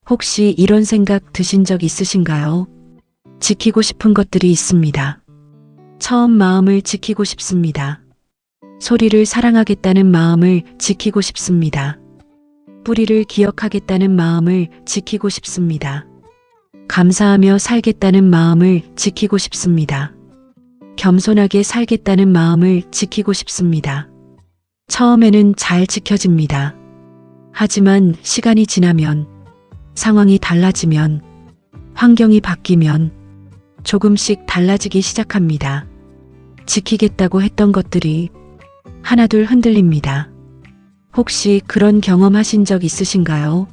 혹시 이런 생각 드신 적 있으신가요? 지키고 싶은 것들이 있습니다. 처음 마음을 지키고 싶습니다. 소리를 사랑하겠다는 마음을 지키고 싶습니다. 뿌리를 기억하겠다는 마음을 지키고 싶습니다. 감사하며 살겠다는 마음을 지키고 싶습니다. 겸손하게 살겠다는 마음을 지키고 싶습니다. 처음에는 잘 지켜집니다. 하지만 시간이 지나면, 상황이 달라지면, 환경이 바뀌면 조금씩 달라지기 시작합니다. 지키겠다고 했던 것들이 하나둘 흔들립니다. 혹시 그런 경험하신 적 있으신가요?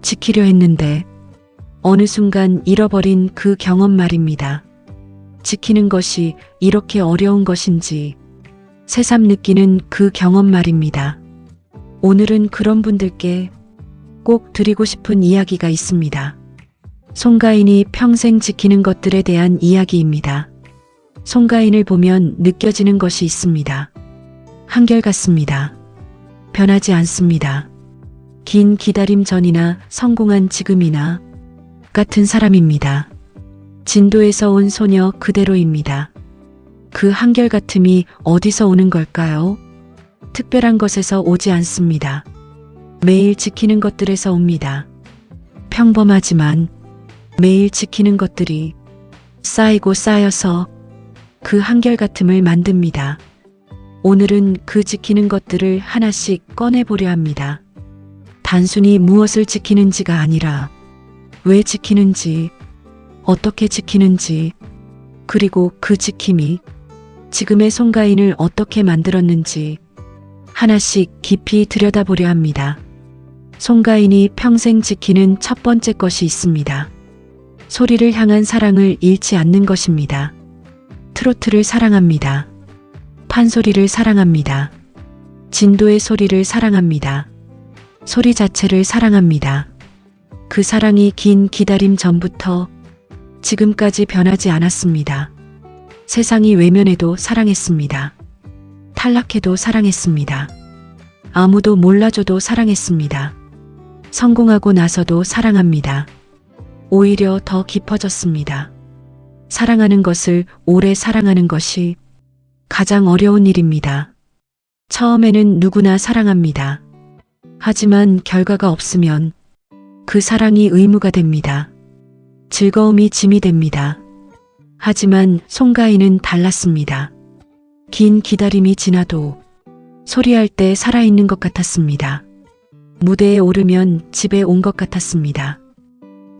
지키려 했는데 어느 순간 잃어버린 그 경험 말입니다. 지키는 것이 이렇게 어려운 것인지 새삼 느끼는 그 경험 말입니다. 오늘은 그런 분들께 꼭 드리고 싶은 이야기가 있습니다. 송가인이 평생 지키는 것들에 대한 이야기입니다. 송가인을 보면 느껴지는 것이 있습니다. 한결같습니다. 변하지 않습니다. 긴 기다림 전이나 성공한 지금이나 같은 사람입니다. 진도에서 온 소녀 그대로입니다. 그 한결같음이 어디서 오는 걸까요? 특별한 것에서 오지 않습니다. 매일 지키는 것들에서 옵니다. 평범하지만 매일 지키는 것들이 쌓이고 쌓여서 그 한결같음을 만듭니다. 오늘은 그 지키는 것들을 하나씩 꺼내보려 합니다. 단순히 무엇을 지키는지가 아니라 왜 지키는지, 어떻게 지키는지, 그리고 그 지킴이 지금의 송가인을 어떻게 만들었는지 하나씩 깊이 들여다보려 합니다. 송가인이 평생 지키는 첫 번째 것이 있습니다. 소리를 향한 사랑을 잃지 않는 것입니다. 트로트를 사랑합니다. 판소리를 사랑합니다. 진도의 소리를 사랑합니다. 소리 자체를 사랑합니다. 그 사랑이 긴 기다림 전부터 지금까지 변하지 않았습니다. 세상이 외면해도 사랑했습니다. 탈락해도 사랑했습니다. 아무도 몰라줘도 사랑했습니다. 성공하고 나서도 사랑합니다. 오히려 더 깊어졌습니다. 사랑하는 것을 오래 사랑하는 것이 가장 어려운 일입니다. 처음에는 누구나 사랑합니다. 하지만 결과가 없으면 그 사랑이 의무가 됩니다. 즐거움이 짐이 됩니다. 하지만 송가인은 달랐습니다. 긴 기다림이 지나도 소리할 때 살아있는 것 같았습니다. 무대에 오르면 집에 온 것 같았습니다.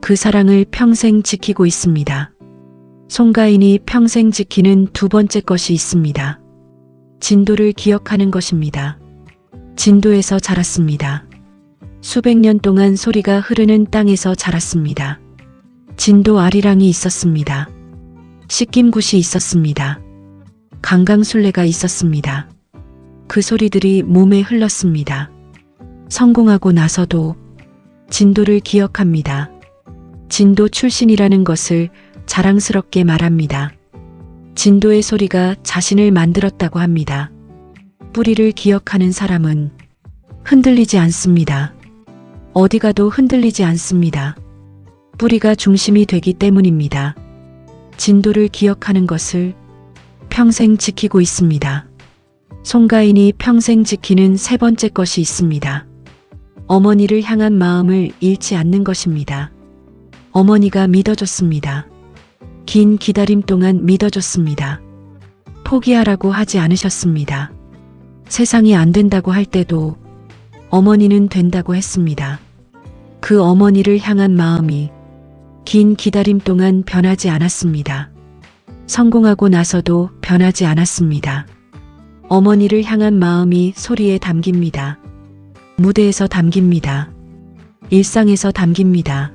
그 사랑을 평생 지키고 있습니다. 송가인이 평생 지키는 두 번째 것이 있습니다. 진도를 기억하는 것입니다. 진도에서 자랐습니다. 수백 년 동안 소리가 흐르는 땅에서 자랐습니다. 진도 아리랑이 있었습니다. 씻김굿이 있었습니다. 강강술래가 있었습니다. 그 소리들이 몸에 흘렀습니다. 성공하고 나서도 진도를 기억합니다. 진도 출신이라는 것을 자랑스럽게 말합니다. 진도의 소리가 자신을 만들었다고 합니다. 뿌리를 기억하는 사람은 흔들리지 않습니다. 어디 가도 흔들리지 않습니다. 뿌리가 중심이 되기 때문입니다. 진도를 기억하는 것을 평생 지키고 있습니다. 송가인이 평생 지키는 세 번째 것이 있습니다. 어머니를 향한 마음을 잃지 않는 것입니다. 어머니가 믿어줬습니다. 긴 기다림 동안 믿어줬습니다. 포기하라고 하지 않으셨습니다. 세상이 안 된다고 할 때도 어머니는 된다고 했습니다. 그 어머니를 향한 마음이 긴 기다림 동안 변하지 않았습니다. 성공하고 나서도 변하지 않았습니다. 어머니를 향한 마음이 소리에 담깁니다. 무대에서 담깁니다. 일상에서 담깁니다.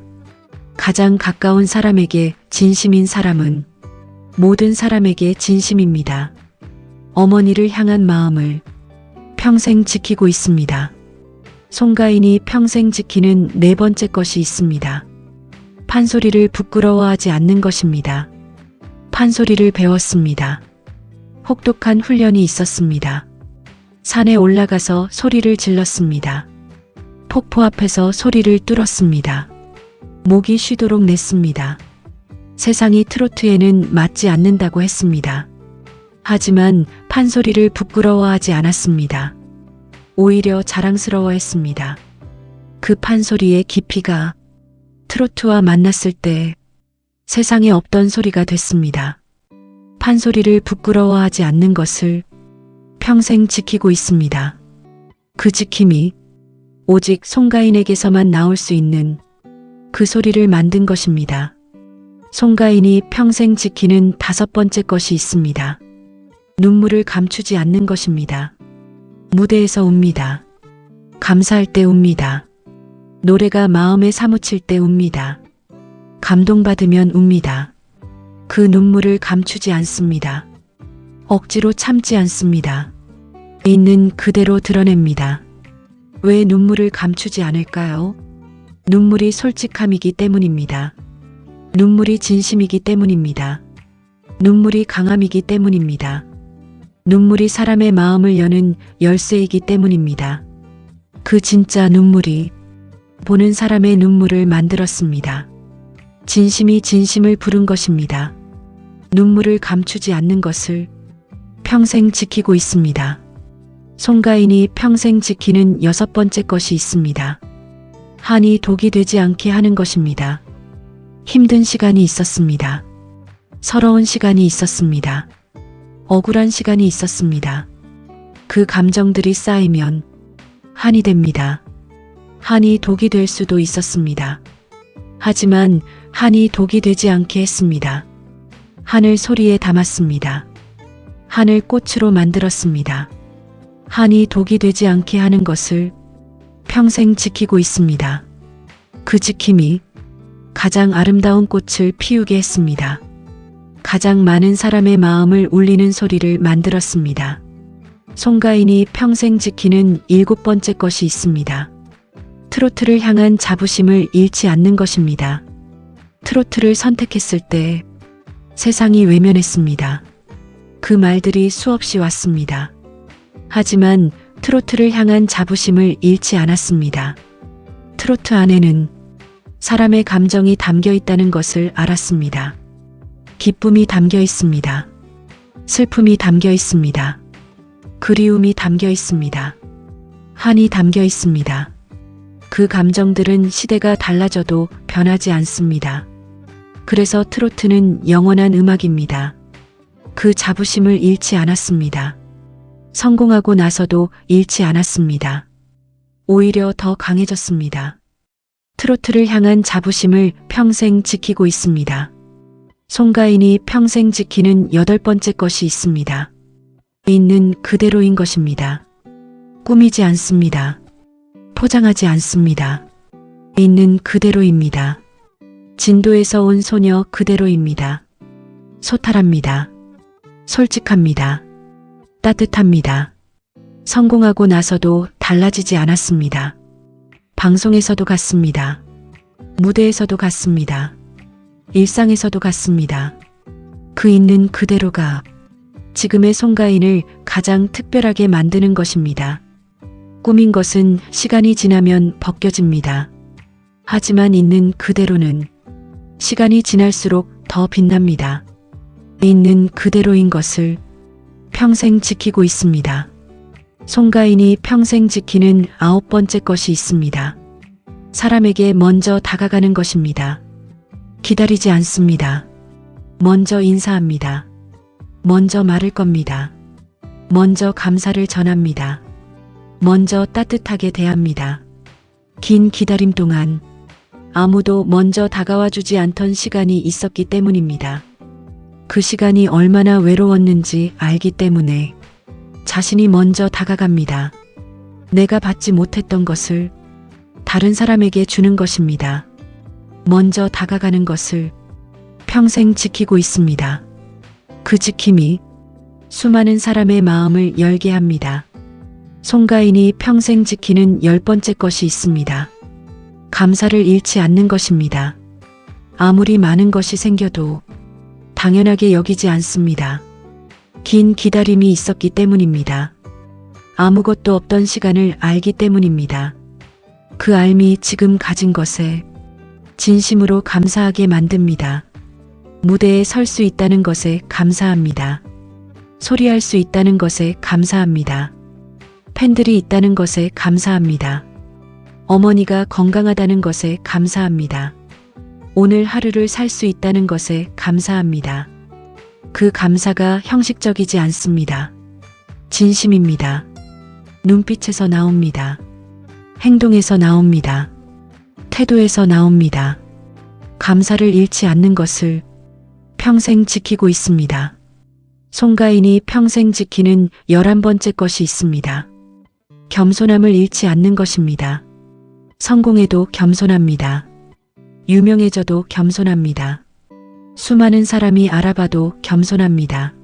가장 가까운 사람에게 진심인 사람은 모든 사람에게 진심입니다. 어머니를 향한 마음을 평생 지키고 있습니다. 송가인이 평생 지키는 네 번째 것이 있습니다. 판소리를 부끄러워하지 않는 것입니다. 판소리를 배웠습니다. 혹독한 훈련이 있었습니다. 산에 올라가서 소리를 질렀습니다. 폭포 앞에서 소리를 뚫었습니다. 목이 쉬도록 냈습니다. 세상이 트로트에는 맞지 않는다고 했습니다. 하지만 판소리를 부끄러워하지 않았습니다. 오히려 자랑스러워했습니다. 그 판소리의 깊이가 트로트와 만났을 때 세상에 없던 소리가 됐습니다. 판소리를 부끄러워하지 않는 것을 평생 지키고 있습니다. 그 지킴이 오직 송가인에게서만 나올 수 있는 그 소리를 만든 것입니다. 송가인이 평생 지키는 5번째 것이 있습니다. 눈물을 감추지 않는 것입니다. 무대에서 웁니다. 감사할 때 웁니다. 노래가 마음에 사무칠 때 웁니다. 감동받으면 웁니다. 그 눈물을 감추지 않습니다. 억지로 참지 않습니다. 있는 그대로 드러냅니다. 왜 눈물을 감추지 않을까요? 눈물이 솔직함이기 때문입니다. 눈물이 진심이기 때문입니다. 눈물이 강함이기 때문입니다. 눈물이 사람의 마음을 여는 열쇠이기 때문입니다. 그 진짜 눈물이 보는 사람의 눈물을 만들었습니다. 진심이 진심을 부른 것입니다. 눈물을 감추지 않는 것을 평생 지키고 있습니다. 송가인이 평생 지키는 6번째 것이 있습니다. 한이 독이 되지 않게 하는 것입니다. 힘든 시간이 있었습니다. 서러운 시간이 있었습니다. 억울한 시간이 있었습니다. 그 감정들이 쌓이면 한이 됩니다. 한이 독이 될 수도 있었습니다. 하지만 한이 독이 되지 않게 했습니다. 한을 소리에 담았습니다. 한을 꽃으로 만들었습니다. 한이 독이 되지 않게 하는 것을 평생 지키고 있습니다. 그 지킴이 가장 아름다운 꽃을 피우게 했습니다. 가장 많은 사람의 마음을 울리는 소리를 만들었습니다. 송가인이 평생 지키는 7번째 것이 있습니다. 트로트를 향한 자부심을 잃지 않는 것입니다. 트로트를 선택했을 때 세상이 외면했습니다. 그 말들이 수없이 왔습니다. 하지만 트로트를 향한 자부심을 잃지 않았습니다. 트로트 안에는 사람의 감정이 담겨 있다는 것을 알았습니다. 기쁨이 담겨 있습니다. 슬픔이 담겨 있습니다. 그리움이 담겨 있습니다. 한이 담겨 있습니다. 그 감정들은 시대가 달라져도 변하지 않습니다. 그래서 트로트는 영원한 음악입니다. 그 자부심을 잃지 않았습니다. 성공하고 나서도 잃지 않았습니다. 오히려 더 강해졌습니다. 트로트를 향한 자부심을 평생 지키고 있습니다. 송가인이 평생 지키는 8번째 것이 있습니다. 있는 그대로인 것입니다. 꾸미지 않습니다. 포장하지 않습니다. 있는 그대로입니다. 진도에서 온 소녀 그대로입니다. 소탈합니다. 솔직합니다. 따뜻합니다. 성공하고 나서도 달라지지 않았습니다. 방송에서도 같습니다. 무대에서도 같습니다. 일상에서도 같습니다. 그 있는 그대로가 지금의 송가인을 가장 특별하게 만드는 것입니다. 꾸민 것은 시간이 지나면 벗겨집니다. 하지만 있는 그대로는 시간이 지날수록 더 빛납니다. 있는 그대로인 것을 평생 지키고 있습니다. 송가인이 평생 지키는 9번째 것이 있습니다. 사람에게 먼저 다가가는 것입니다. 기다리지 않습니다. 먼저 인사합니다. 먼저 말을 겁니다. 먼저 감사를 전합니다. 먼저 따뜻하게 대합니다. 긴 기다림 동안 아무도 먼저 다가와 주지 않던 시간이 있었기 때문입니다. 그 시간이 얼마나 외로웠는지 알기 때문에 자신이 먼저 다가갑니다. 내가 받지 못했던 것을 다른 사람에게 주는 것입니다. 먼저 다가가는 것을 평생 지키고 있습니다. 그 지킴이 수많은 사람의 마음을 열게 합니다. 송가인이 평생 지키는 10번째 것이 있습니다. 감사를 잃지 않는 것입니다. 아무리 많은 것이 생겨도 당연하게 여기지 않습니다. 긴 기다림이 있었기 때문입니다. 아무것도 없던 시간을 알기 때문입니다. 그 알미 지금 가진 것에 진심으로 감사하게 만듭니다. 무대에 설 수 있다는 것에 감사합니다. 소리할 수 있다는 것에 감사합니다. 팬들이 있다는 것에 감사합니다. 어머니가 건강하다는 것에 감사합니다. 오늘 하루를 살 수 있다는 것에 감사합니다. 그 감사가 형식적이지 않습니다. 진심입니다. 눈빛에서 나옵니다. 행동에서 나옵니다. 태도에서 나옵니다. 감사를 잃지 않는 것을 평생 지키고 있습니다. 송가인이 평생 지키는 11번째 것이 있습니다. 겸손함을 잃지 않는 것입니다. 성공해도 겸손합니다. 유명해져도 겸손합니다. 수많은 사람이 알아봐도 겸손합니다.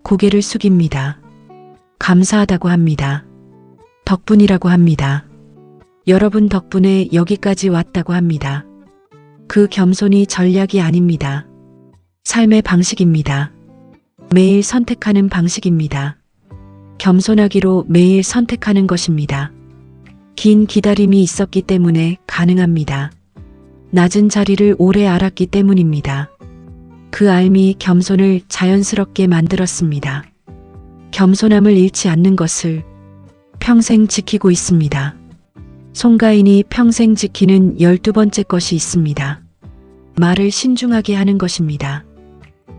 고개를 숙입니다. 감사하다고 합니다. 덕분이라고 합니다. 여러분 덕분에 여기까지 왔다고 합니다. 그 겸손이 전략이 아닙니다. 삶의 방식입니다. 매일 선택하는 방식입니다. 겸손하기로 매일 선택하는 것입니다. 긴 기다림이 있었기 때문에 가능합니다. 낮은 자리를 오래 알았기 때문입니다. 그 알미 겸손을 자연스럽게 만들었습니다. 겸손함을 잃지 않는 것을 평생 지키고 있습니다. 송가인이 평생 지키는 12번째 것이 있습니다. 말을 신중하게 하는 것입니다.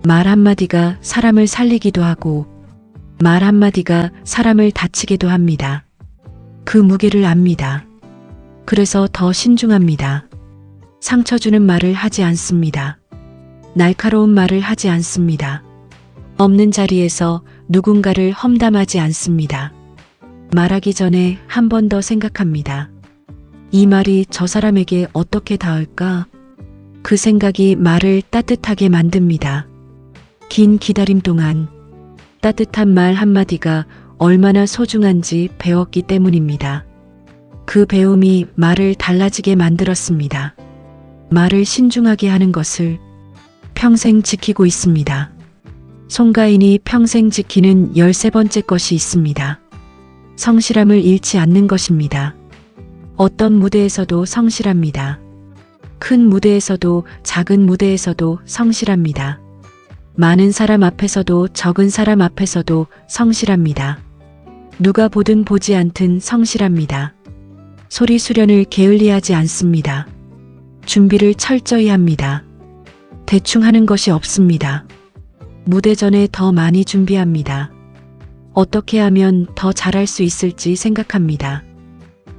말 한마디가 사람을 살리기도 하고 말 한마디가 사람을 다치게도 합니다. 그 무게를 압니다. 그래서 더 신중합니다. 상처 주는 말을 하지 않습니다. 날카로운 말을 하지 않습니다. 없는 자리에서 누군가를 험담하지 않습니다. 말하기 전에 한 번 더 생각합니다. 이 말이 저 사람에게 어떻게 닿을까? 그 생각이 말을 따뜻하게 만듭니다. 긴 기다림 동안 따뜻한 말 한마디가 얼마나 소중한지 배웠기 때문입니다. 그 배움이 말을 달라지게 만들었습니다. 말을 신중하게 하는 것을 평생 지키고 있습니다. 송가인이 평생 지키는 13번째 것이 있습니다. 성실함을 잃지 않는 것입니다. 어떤 무대에서도 성실합니다. 큰 무대에서도 작은 무대에서도 성실합니다. 많은 사람 앞에서도 적은 사람 앞에서도 성실합니다. 누가 보든 보지 않든 성실합니다. 소리 수련을 게을리하지 않습니다. 준비를 철저히 합니다. 대충 하는 것이 없습니다. 무대 전에 더 많이 준비합니다. 어떻게 하면 더 잘할 수 있을지 생각합니다.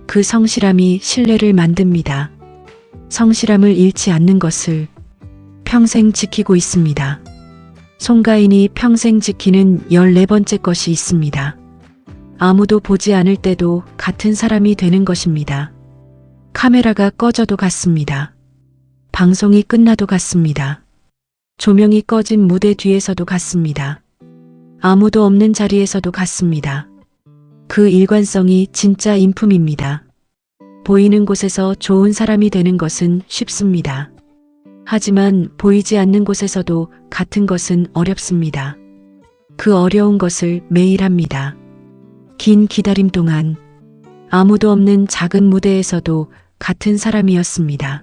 그 성실함이 신뢰를 만듭니다. 성실함을 잃지 않는 것을 평생 지키고 있습니다. 송가인이 평생 지키는 14번째 것이 있습니다. 아무도 보지 않을 때도 같은 사람이 되는 것입니다. 카메라가 꺼져도 같습니다. 방송이 끝나도 같습니다. 조명이 꺼진 무대 뒤에서도 같습니다. 아무도 없는 자리에서도 같습니다. 그 일관성이 진짜 인품입니다. 보이는 곳에서 좋은 사람이 되는 것은 쉽습니다. 하지만 보이지 않는 곳에서도 같은 것은 어렵습니다. 그 어려운 것을 매일 합니다. 긴 기다림 동안 아무도 없는 작은 무대에서도 같은 사람이었습니다.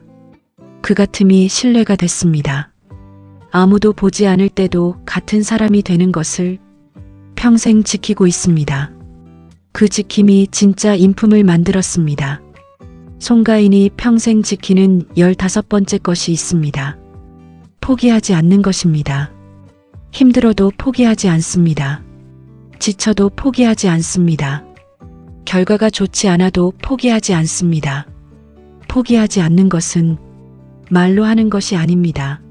그 같음이 신뢰가 됐습니다. 아무도 보지 않을 때도 같은 사람이 되는 것을 평생 지키고 있습니다. 그 지킴이 진짜 인품을 만들었습니다. 송가인이 평생 지키는 15번째 것이 있습니다. 포기하지 않는 것입니다. 힘들어도 포기하지 않습니다. 지쳐도 포기하지 않습니다. 결과가 좋지 않아도 포기하지 않습니다. 포기하지 않는 것은 말로 하는 것이 아닙니다.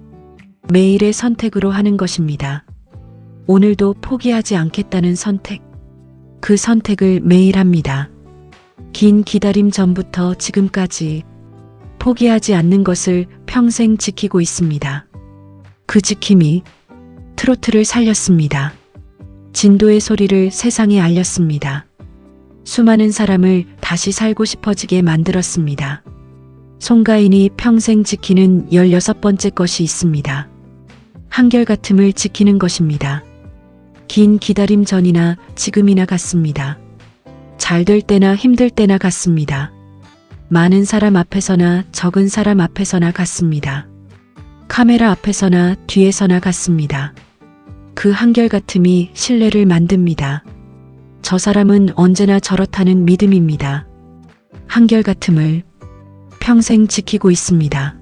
매일의 선택으로 하는 것입니다. 오늘도 포기하지 않겠다는 선택. 그 선택을 매일 합니다. 긴 기다림 전부터 지금까지 포기하지 않는 것을 평생 지키고 있습니다. 그 지킴이 트로트를 살렸습니다. 진도의 소리를 세상에 알렸습니다. 수많은 사람을 다시 살고 싶어지게 만들었습니다. 송가인이 평생 지키는 16번째 것이 있습니다. 한결같음을 지키는 것입니다. 긴 기다림 전이나 지금이나 같습니다. 잘 될 때나 힘들 때나 같습니다. 많은 사람 앞에서나 적은 사람 앞에서나 같습니다. 카메라 앞에서나 뒤에서나 같습니다. 그 한결같음이 신뢰를 만듭니다. 저 사람은 언제나 저렇다는 믿음입니다. 한결같음을 평생 지키고 있습니다.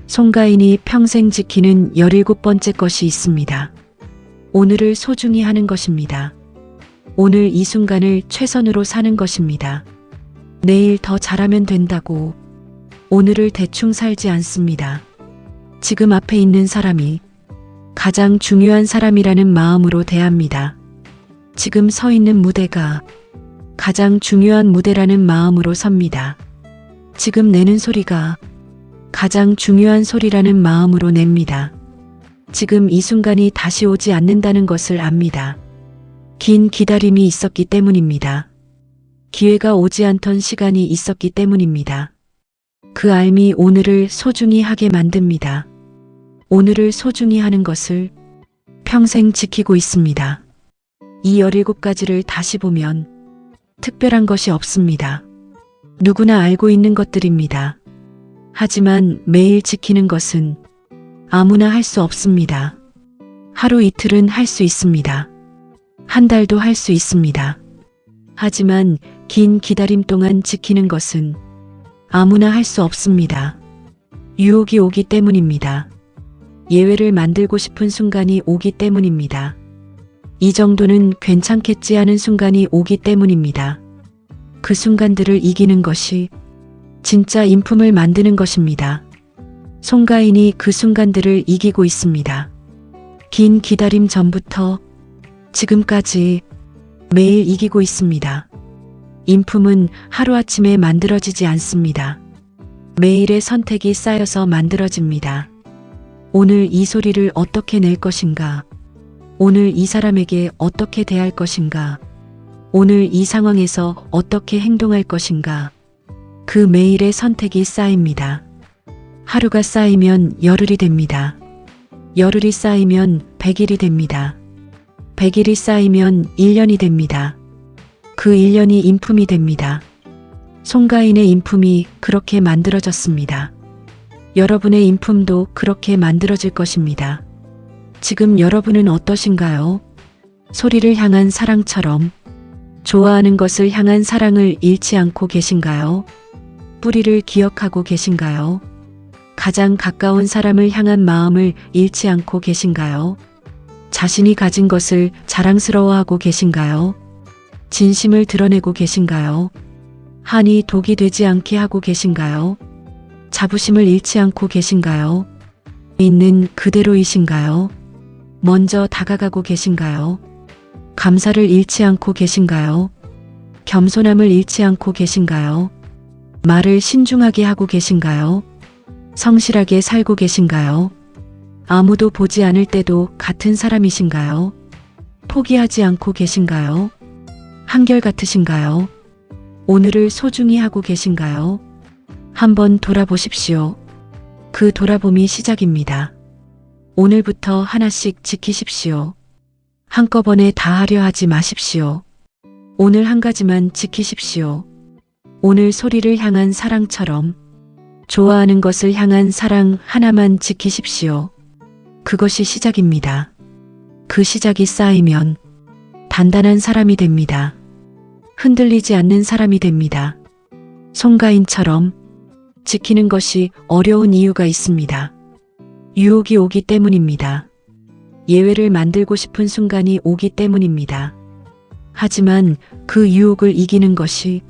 송가인이 평생 지키는 17번째 것이 있습니다. 오늘을 소중히 하는 것입니다. 오늘 이 순간을 최선으로 사는 것입니다. 내일 더 잘하면 된다고 오늘을 대충 살지 않습니다. 지금 앞에 있는 사람이 가장 중요한 사람이라는 마음으로 대합니다. 지금 서 있는 무대가 가장 중요한 무대라는 마음으로 섭니다. 지금 내는 소리가 가장 중요한 소리라는 마음으로 냅니다. 지금 이 순간이 다시 오지 않는다는 것을 압니다. 긴 기다림이 있었기 때문입니다. 기회가 오지 않던 시간이 있었기 때문입니다. 그 알미 오늘을 소중히 하게 만듭니다. 오늘을 소중히 하는 것을 평생 지키고 있습니다. 이 17가지를 다시 보면 특별한 것이 없습니다. 누구나 알고 있는 것들입니다. 하지만 매일 지키는 것은 아무나 할 수 없습니다. 하루 이틀은 할 수 있습니다. 한 달도 할 수 있습니다. 하지만 긴 기다림 동안 지키는 것은 아무나 할 수 없습니다. 유혹이 오기 때문입니다. 예외를 만들고 싶은 순간이 오기 때문입니다. 이 정도는 괜찮겠지 하는 순간이 오기 때문입니다. 그 순간들을 이기는 것이 진짜 인품을 만드는 것입니다. 송가인이 그 순간들을 이기고 있습니다. 긴 기다림 전부터 지금까지 매일 이기고 있습니다. 인품은 하루아침에 만들어지지 않습니다. 매일의 선택이 쌓여서 만들어집니다. 오늘 이 소리를 어떻게 낼 것인가? 오늘 이 사람에게 어떻게 대할 것인가? 오늘 이 상황에서 어떻게 행동할 것인가? 그 매일의 선택이 쌓입니다. 하루가 쌓이면 열흘이 됩니다. 열흘이 쌓이면 100일이 됩니다. 100일이 쌓이면 1년이 됩니다. 그 1년이 인품이 됩니다. 송가인의 인품이 그렇게 만들어졌습니다. 여러분의 인품도 그렇게 만들어질 것입니다. 지금 여러분은 어떠신가요? 소리를 향한 사랑처럼 좋아하는 것을 향한 사랑을 잃지 않고 계신가요? 뿌리를 기억하고 계신가요? 가장 가까운 사람을 향한 마음을 잃지 않고 계신가요? 자신이 가진 것을 자랑스러워하고 계신가요? 진심을 드러내고 계신가요? 한이 독이 되지 않게 하고 계신가요? 자부심을 잃지 않고 계신가요? 있는 그대로이신가요? 먼저 다가가고 계신가요? 감사를 잃지 않고 계신가요? 겸손함을 잃지 않고 계신가요? 말을 신중하게 하고 계신가요? 성실하게 살고 계신가요? 아무도 보지 않을 때도 같은 사람이신가요? 포기하지 않고 계신가요? 한결같으신가요? 오늘을 소중히 하고 계신가요? 한번 돌아보십시오. 그 돌아봄이 시작입니다. 오늘부터 하나씩 지키십시오. 한꺼번에 다 하려 하지 마십시오. 오늘 한 가지만 지키십시오. 오늘 소리를 향한 사랑처럼 좋아하는 것을 향한 사랑 하나만 지키십시오. 그것이 시작입니다. 그 시작이 쌓이면 단단한 사람이 됩니다. 흔들리지 않는 사람이 됩니다. 송가인처럼 지키는 것이 어려운 이유가 있습니다. 유혹이 오기 때문입니다. 예외를 만들고 싶은 순간이 오기 때문입니다. 하지만 그 유혹을 이기는 것이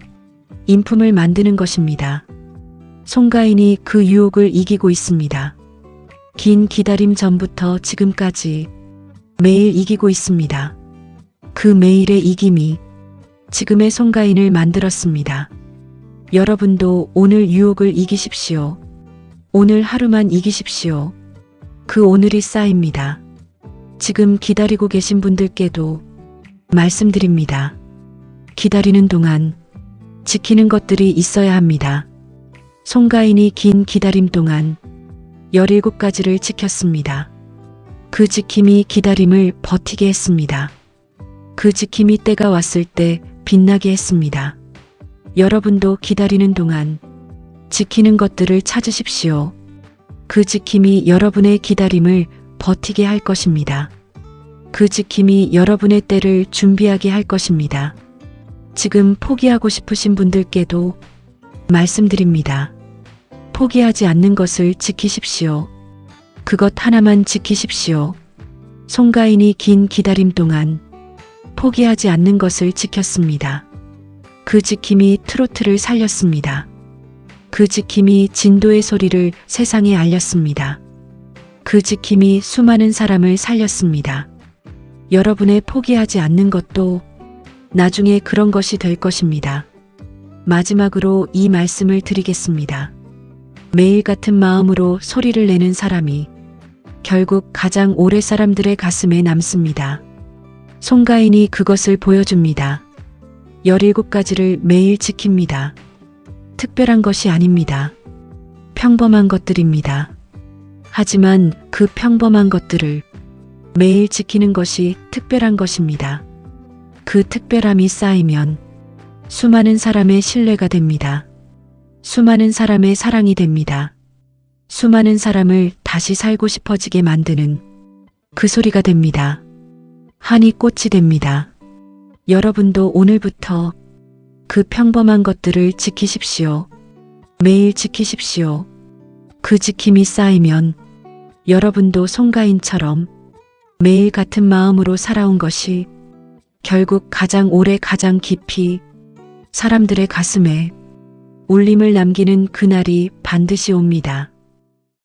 인품을 만드는 것입니다. 송가인이 그 유혹을 이기고 있습니다. 긴 기다림 전부터 지금까지 매일 이기고 있습니다. 그 매일의 이김이 지금의 송가인을 만들었습니다. 여러분도 오늘 유혹을 이기십시오. 오늘 하루만 이기십시오. 그 오늘이 쌓입니다. 지금 기다리고 계신 분들께도 말씀드립니다. 기다리는 동안 지키는 것들이 있어야 합니다. 송가인이 긴 기다림 동안 17가지를 지켰습니다. 그 지킴이 기다림을 버티게 했습니다. 그 지킴이 때가 왔을 때 빛나게 했습니다. 여러분도 기다리는 동안 지키는 것들을 찾으십시오. 그 지킴이 여러분의 기다림을 버티게 할 것입니다. 그 지킴이 여러분의 때를 준비하게 할 것입니다. 지금 포기하고 싶으신 분들께도 말씀드립니다. 포기하지 않는 것을 지키십시오. 그것 하나만 지키십시오. 송가인이 긴 기다림 동안 포기하지 않는 것을 지켰습니다. 그 지킴이 트로트를 살렸습니다. 그 지킴이 진도의 소리를 세상에 알렸습니다. 그 지킴이 수많은 사람을 살렸습니다. 여러분의 포기하지 않는 것도 나중에 그런 것이 될 것입니다. 마지막으로 이 말씀을 드리겠습니다. 매일 같은 마음으로 소리를 내는 사람이 결국 가장 오래 사람들의 가슴에 남습니다. 송가인이 그것을 보여줍니다. 17가지를 매일 지킵니다. 특별한 것이 아닙니다. 평범한 것들입니다. 하지만 그 평범한 것들을 매일 지키는 것이 특별한 것입니다. 그 특별함이 쌓이면 수많은 사람의 신뢰가 됩니다. 수많은 사람의 사랑이 됩니다. 수많은 사람을 다시 살고 싶어지게 만드는 그 소리가 됩니다. 한이 꽃이 됩니다. 여러분도 오늘부터 그 평범한 것들을 지키십시오. 매일 지키십시오. 그 지킴이 쌓이면 여러분도 송가인처럼 매일 같은 마음으로 살아온 것이 결국 가장 오래 가장 깊이 사람들의 가슴에 울림을 남기는 그날이 반드시 옵니다.